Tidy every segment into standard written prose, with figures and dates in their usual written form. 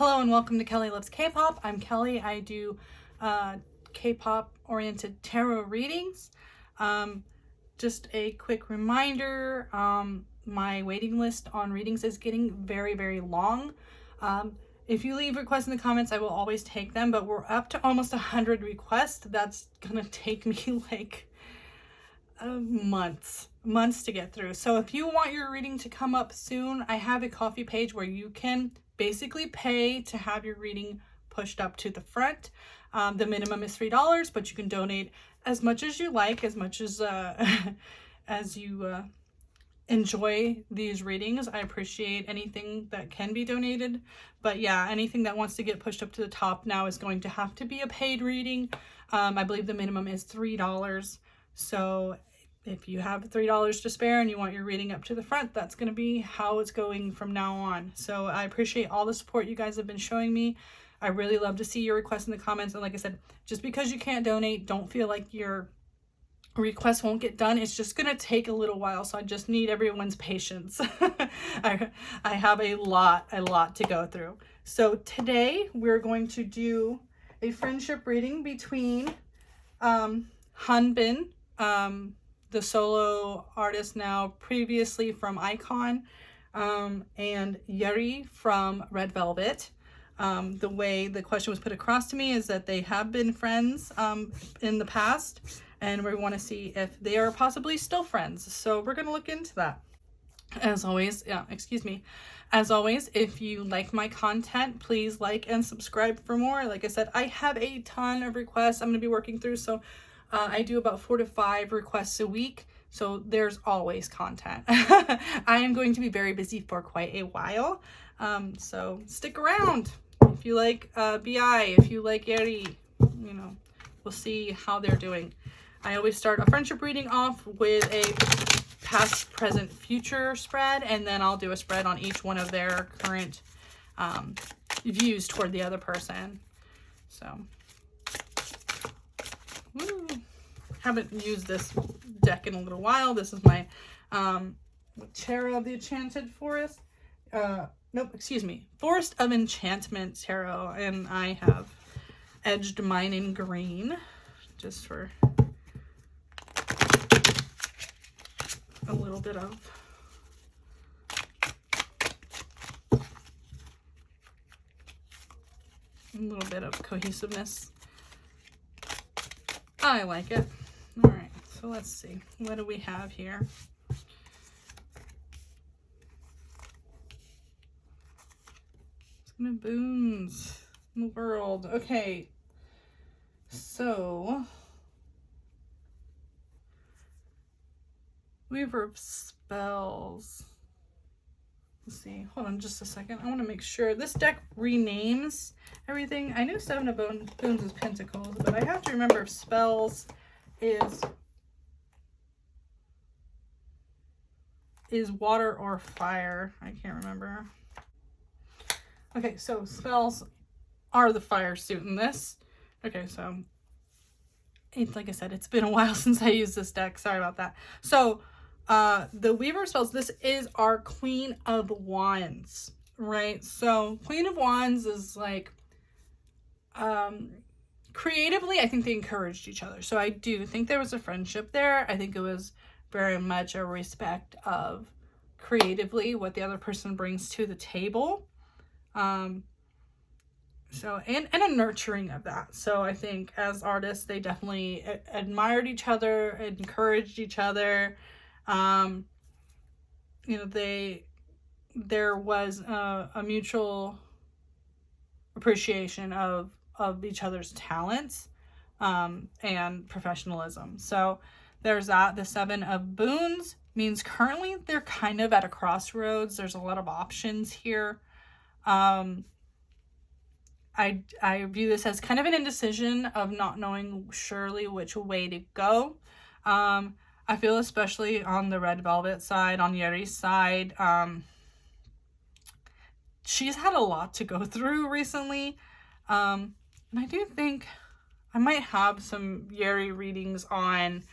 Hello and welcome to Kelly Loves K-Pop. I'm Kelly. I do K-pop oriented tarot readings. Just a quick reminder, my waiting list on readings is getting very, very long. If you leave requests in the comments, I will always take them, but we're up to almost 100 requests. That's gonna take me like months to get through. So if you want your reading to come up soon, I have a Ko-fi page where you can basically pay to have your reading pushed up to the front. The minimum is $3, but you can donate as much as you like, as much as you enjoy these readings. I appreciate anything that can be donated, but yeah, anything that wants to get pushed up to the top now is going to have to be a paid reading. I believe the minimum is $3. So if you have $3 to spare and you want your reading up to the front, that's going to be how it's going from now on. So I appreciate all the support you guys have been showing me. I really love to see your requests in the comments. And like I said, just because you can't donate, don't feel like your request won't get done. It's just going to take a little while. So I just need everyone's patience. I have a lot to go through. So today we're going to do a friendship reading between Hanbin, the solo artist now previously from iKON, and Yeri from Red Velvet. The way the question was put across to me is that they have been friends in the past, and we want to see if they are possibly still friends. So we're going to look into that. As always, as always, if you like my content, please like and subscribe for more. Like I said, I have a ton of requests I'm going to be working through, so I do about 4 to 5 requests a week, so there's always content. I am going to be very busy for quite a while, so stick around. If you like BI, if you like Yeri, you know, we'll see how they're doing. I always start a friendship reading off with a past, present, future spread, and then I'll do a spread on each one of their current views toward the other person. So woo. Haven't used this deck in a little while. This is my Tarot of the Enchanted Forest. Forest of Enchantment Tarot, and I have edged mine in green just for a little bit of cohesiveness. I like it. All right, so let's see. What do we have here? Boons in the world. Okay, so Weaver of Spells. Let's see. Hold on just a second. I want to make sure this deck renames everything. I knew Seven of Boons is Pentacles, but I have to remember if Spells is water or fire. I can't remember. Okay, so spells are the fire suit in this. Okay, so it's like I said, it's been a while since I used this deck. Sorry about that. So the Weaver of Spells, this is our Queen of Wands, right? So Queen of Wands is like creatively, I think they encouraged each other. So I do think there was a friendship there. I think it was very much a respect of creatively what the other person brings to the table. So and a nurturing of that. So I think as artists, they definitely admired each other, encouraged each other. You know, there was a mutual appreciation of each other's talents and professionalism. So there's that. The Seven of Boons means currently they're kind of at a crossroads. There's a lot of options here. I view this as kind of an indecision of not knowing surely which way to go. I feel especially on the Red Velvet side, on Yeri's side, she's had a lot to go through recently. And I do think I might have some Yeri readings on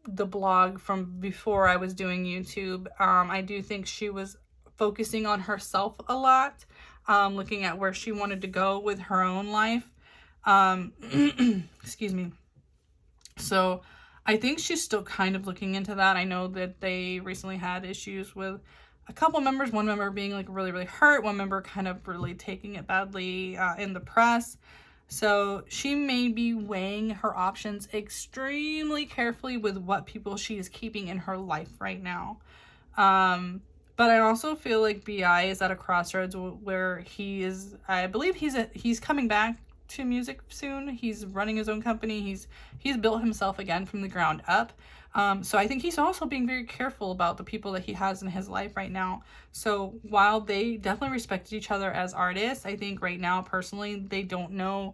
the blog from before I was doing YouTube. I do think she was focusing on herself a lot, looking at where she wanted to go with her own life. Excuse me. So I think she's still kind of looking into that. I know that they recently had issues with a couple members, one member being like really, really hurt, one member kind of really taking it badly in the press. So she may be weighing her options extremely carefully with what people she is keeping in her life right now. But I also feel like BI is at a crossroads where he is, I believe he's coming back to music soon. He's running his own company. He's built himself again from the ground up. So I think he's also being very careful about the people that he has in his life right now. So while they definitely respected each other as artists, I think right now, personally, they don't know.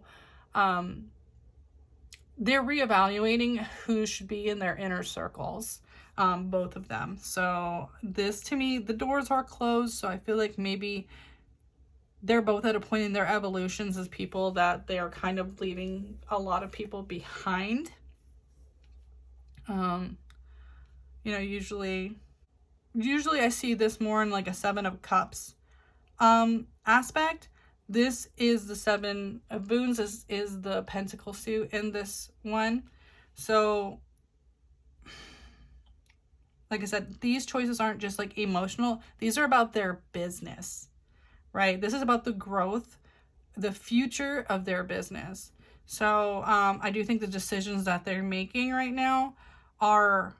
They're reevaluating who should be in their inner circles, both of them. So this, to me, the doors are closed. So I feel like maybe they're both at a point in their evolutions as people that they are kind of leaving a lot of people behind. You know, usually I see this more in like a 7 of Cups aspect. This is the 7 of Boons, is the Pentacle suit in this one. So like I said, these choices aren't just like emotional. These are about their business, right? This is about the growth, the future of their business. So I do think the decisions that they're making right now are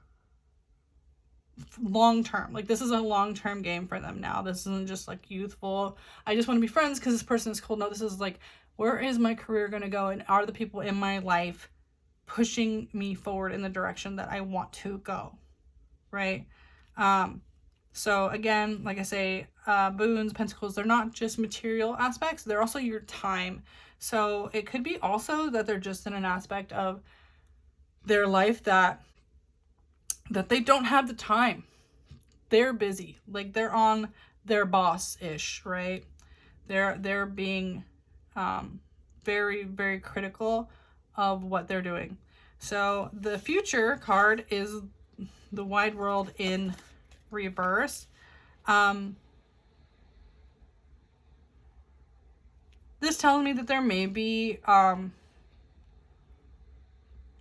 long-term. Like, this is a long-term game for them now. This isn't just like youthful, I just want to be friends because this person is cool. No, this is like, where is my career going to go? And are the people in my life pushing me forward in the direction that I want to go? Right? So again, like I say, Boons, Pentacles, they're not just material aspects, they're also your time. So it could be also that they're just in an aspect of their life that they don't have the time. They're busy. Like, they're on their boss-ish, right? They're being very, very critical of what they're doing. So the future card is the wide world in reverse. This tells me that there may be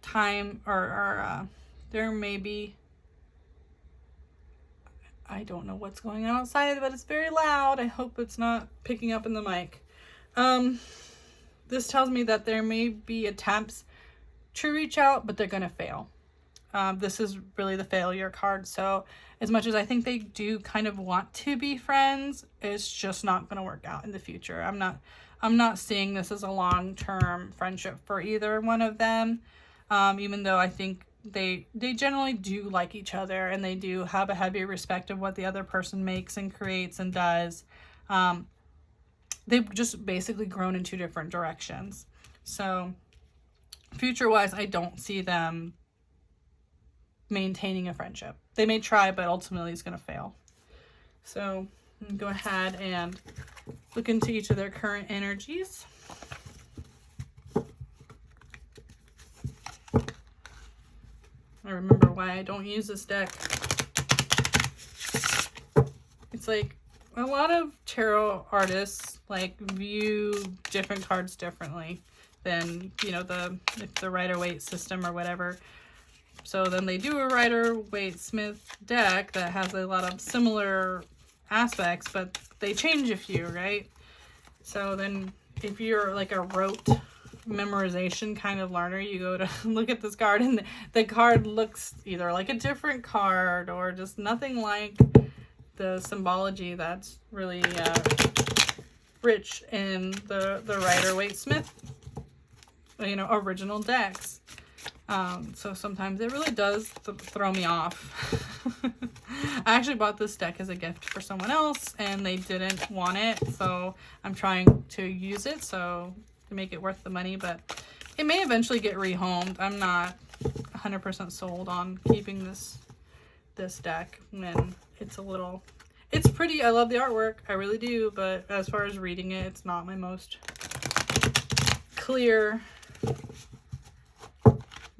time or there may be, I don't know what's going on outside, but it's very loud. I hope it's not picking up in the mic. This tells me that there may be attempts to reach out, but they're going to fail. This is really the failure card. So as much as I think they do kind of want to be friends, it's just not going to work out in the future. I'm not seeing this as a long-term friendship for either one of them. Even though I think they generally do like each other and they do have a heavy respect of what the other person makes and creates and does. They've just basically grown in 2 different directions. So future-wise, I don't see them maintaining a friendship. They may try, but ultimately it's going to fail. So go ahead and look into each of their current energies. I remember why I don't use this deck. It's like a lot of tarot artists like view different cards differently than, you know, the Rider-Waite system or whatever. So then they do a Rider-Waite-Smith deck that has a lot of similar aspects, but they change a few, right? So then if you're like a rote memorization kind of learner, you go to look at this card and the card looks either like a different card or just nothing like the symbology that's really rich in the Rider-Waite-Smith, you know, original decks. So sometimes it really does throw me off. I actually bought this deck as a gift for someone else and they didn't want it, so I'm trying to use it so to make it worth the money, but it may eventually get rehomed. I'm not 100% sold on keeping this deck when it's pretty. I love the artwork, I really do, but as far as reading it, it's not my most clear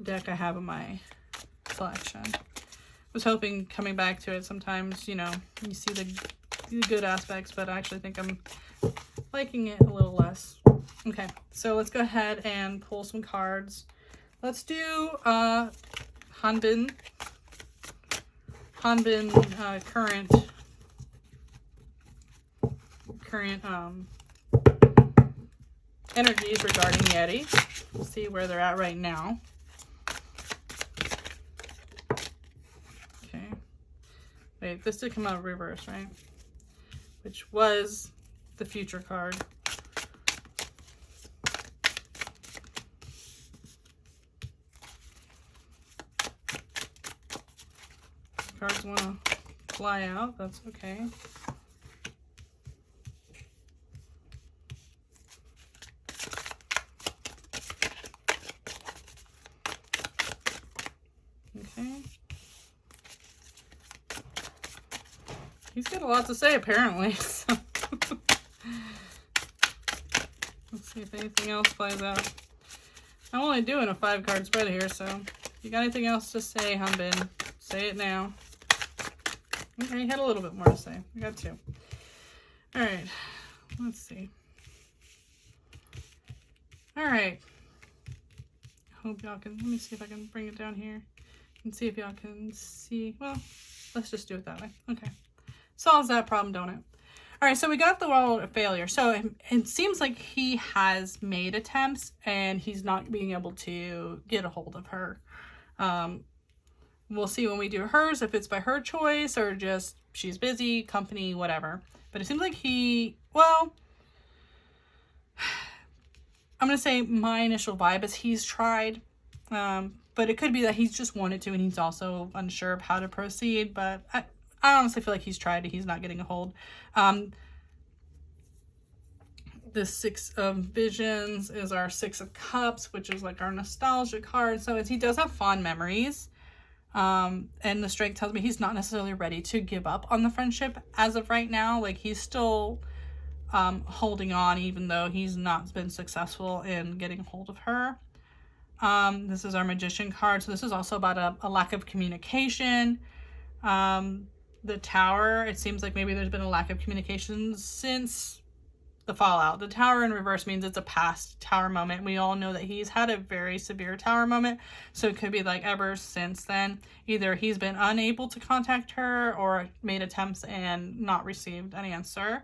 deck I have in my collection. I was hoping, coming back to it, sometimes, you know, you see good aspects, but I actually think I'm liking it a little less. Okay, so let's go ahead and pull some cards. Let's do Hanbin current energies regarding Yeri. We'll see where they're at right now. Okay. Wait, this did come out of reverse, right? Which was the future card. Cards want to fly out. That's okay. Okay. He's got a lot to say, apparently. So. Let's see if anything else flies out. I'm only doing a 5-card spread here, so if you got anything else to say, Hanbin, say it now. Okay, he had a little bit more to say. We got 2. All right, let's see. All right. Hope y'all can, let me see if I can bring it down here and see if y'all can see. Well, let's just do it that way. Okay. Solves that problem, don't it? All right, so we got the world of failure. So it seems like he has made attempts and he's not being able to get a hold of her. We'll see when we do hers if it's by her choice or just she's busy, company, whatever. But it seems like well, I'm going to say my initial vibe is he's tried. But it could be that he's just wanted to and he's also unsure of how to proceed. But I honestly feel like he's tried and he's not getting a hold. The 6 of Visions is our 6 of Cups, which is like our nostalgia card. So he does have fond memories. And the Strength tells me he's not necessarily ready to give up on the friendship as of right now. Like he's still holding on, even though he's not been successful in getting a hold of her. This is our Magician card. So this is also about a lack of communication. The Tower, it seems like maybe there's been a lack of communication since the fallout. The Tower in reverse means it's a past Tower moment. We all know that he's had a very severe Tower moment. So it could be like ever since then, either he's been unable to contact her or made attempts and not received an answer.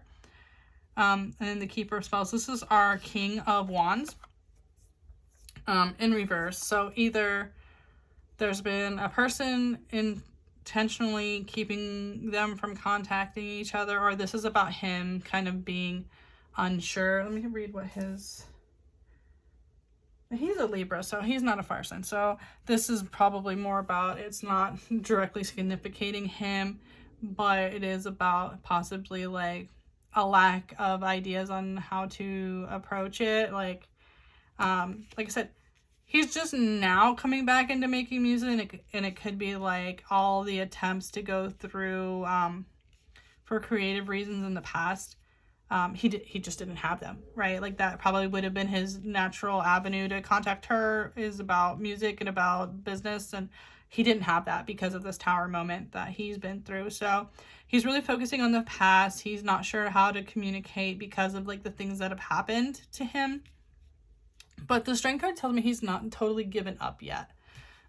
And then the Keeper of Spells. This is our King of Wands in reverse. So either there's been a person intentionally keeping them from contacting each other, or this is about him kind of being unsure. Let me read what he's a Libra, so he's not a fire sign. So this is probably more about, it's not directly significating him, but it is about possibly like a lack of ideas on how to approach it. Like I said, he's just now coming back into making music, and it could be like all the attempts to go through for creative reasons in the past. He just didn't have them, right? Like that probably would have been his natural avenue to contact her, is about music and about business, and he didn't have that because of this Tower moment that he's been through. So he's really focusing on the past. He's not sure how to communicate because of like the things that have happened to him. But the Strength card tells me he's not totally given up yet.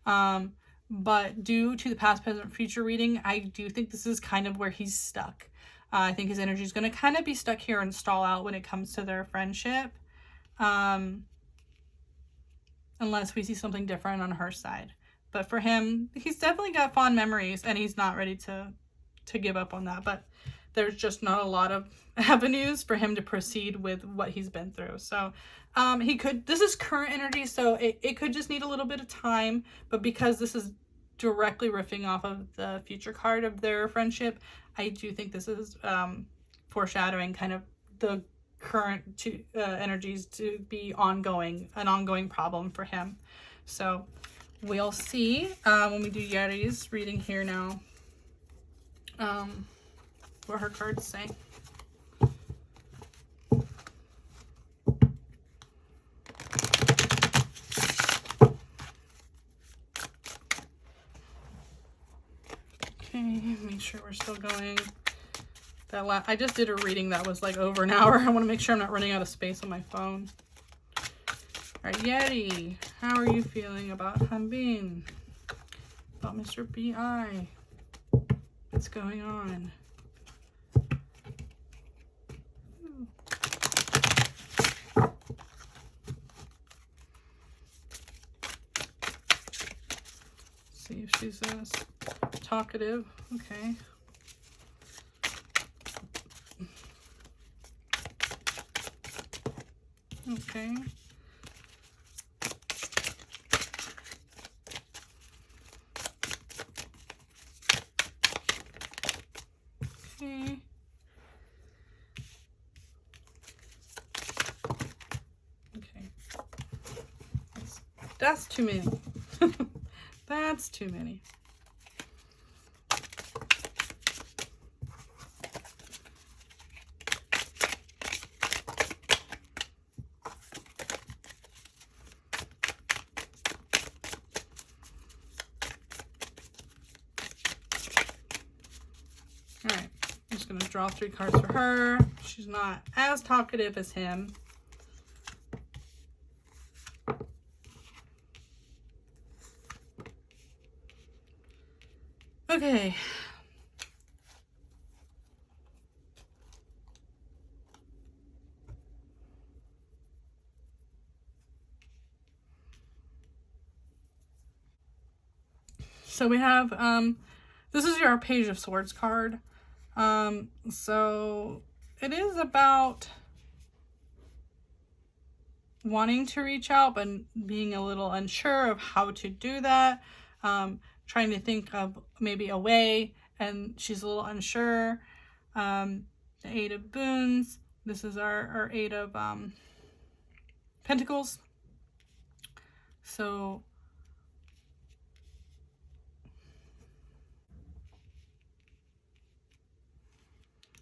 But due to the past, present, future reading, I do think this is kind of where he's stuck. I think his energy is going to kind of be stuck here and stall out when it comes to their friendship. Unless we see something different on her side. But for him, he's definitely got fond memories and he's not ready to give up on that. But there's just not a lot of avenues for him to proceed with what he's been through. So this is current energy, so it could just need a little bit of time. But because this is directly riffing off of the future card of their friendship, I do think this is foreshadowing kind of the current energies to be an ongoing problem for him. So we'll see when we do Yeri's reading here now what her cards say. Okay, make sure we're still going. I just did a reading that was like over an hour. I want to make sure I'm not running out of space on my phone. All right, Yeri, how are you feeling about Hanbin? About Mr. B.I.? What's going on? See if she's talkative. Okay. Okay. Okay. Okay. That's too many. That's too many. All right, I'm just gonna draw 3 cards for her. She's not as talkative as him. Okay. So we have, this is your Page of Swords card. So it is about wanting to reach out, but being a little unsure of how to do that. Trying to think of maybe a way, and she's a little unsure. The 8 of Boons. This is our 8 of Pentacles. So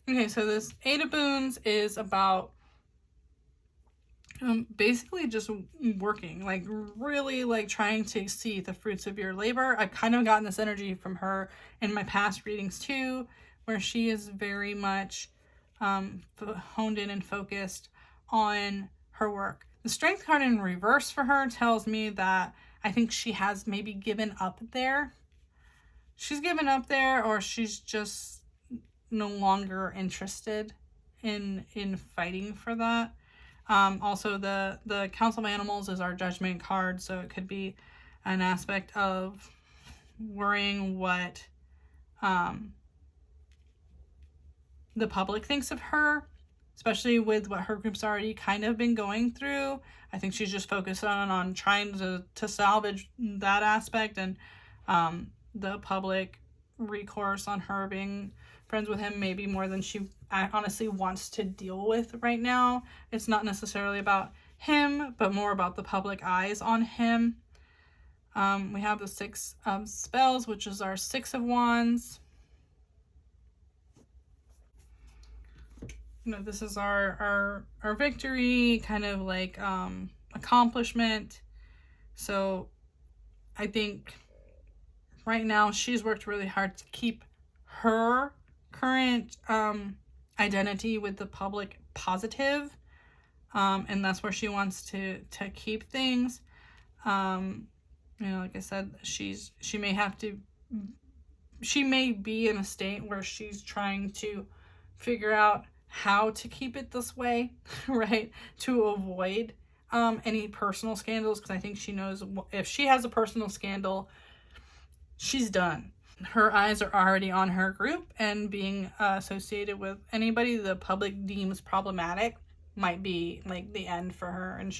okay, so this 8 of Boons is about basically just working, like really like trying to see the fruits of your labor. I've kind of gotten this energy from her in my past readings too, where she is very much honed in and focused on her work. The Strength card in reverse for her tells me that I think she has maybe given up there. She's given up there, or she's just no longer interested in fighting for that. Also, the Council of Animals is our Judgment card, so it could be an aspect of worrying what the public thinks of her, especially with what her group's already kind of been going through. I think she's just focused on trying to salvage that aspect, and the public recourse on her being friends with him maybe more than she honestly wants to deal with right now. It's not necessarily about him, but more about the public eyes on him. We have the 6 of Spells, which is our 6 of Wands. You know, this is our victory, kind of like accomplishment. So I think right now she's worked really hard to keep her current identity with the public positive, and that's where she wants to keep things. You know, like I said, she may be in a state where she's trying to figure out how to keep it this way, right, to avoid any personal scandals, because I think she knows if she has a personal scandal, she's done. Her eyes are already on her group, and being associated with anybody the public deems problematic might be like the end for her. And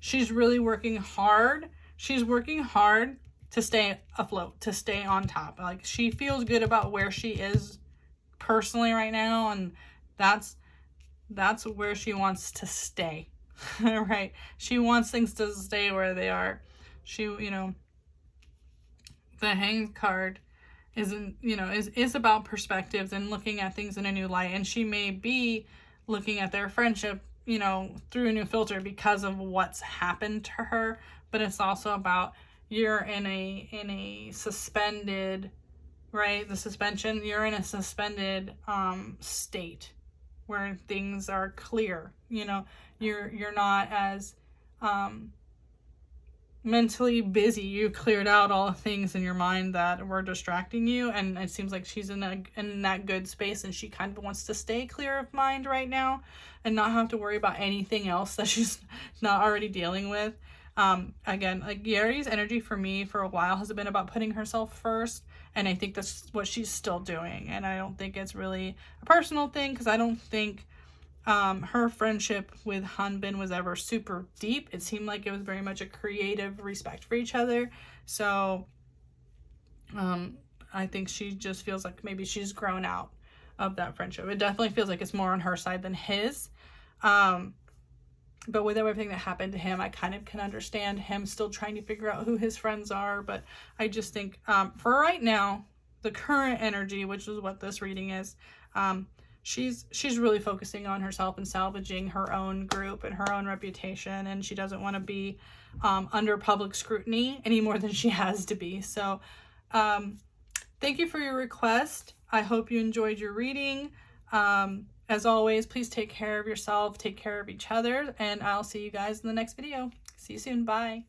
she's really working hard. She's working hard to stay afloat, to stay on top. Like, she feels good about where she is personally right now, and that's where she wants to stay. Right? She wants things to stay where they are. You know, the Hanged card isn't, you know, is about perspectives and looking at things in a new light. And she may be looking at their friendship, you know, through a new filter because of what's happened to her. But it's also about, you're in a suspended right? The suspension, you're in a suspended state where things are clear. You know, you're not as mentally busy. You cleared out all the things in your mind that were distracting you, and it seems like she's in that good space, and she kind of wants to stay clear of mind right now and not have to worry about anything else that she's not already dealing with. Again, like Yeri's energy for me for a while has been about putting herself first, and I think that's what she's still doing. And I don't think it's really a personal thing, because I don't think her friendship with Hanbin was ever super deep. It seemed like it was very much a creative respect for each other. So I think she just feels like maybe she's grown out of that friendship. It definitely feels like it's more on her side than his. But with everything that happened to him, I kind of can understand him still trying to figure out who his friends are. But I just think for right now, the current energy, which is what this reading is, she's really focusing on herself and salvaging her own group and her own reputation, and she doesn't want to be under public scrutiny any more than she has to be. So thank you for your request. I hope you enjoyed your reading. As always, please take care of yourself, take care of each other, and I'll see you guys in the next video. See you soon. Bye.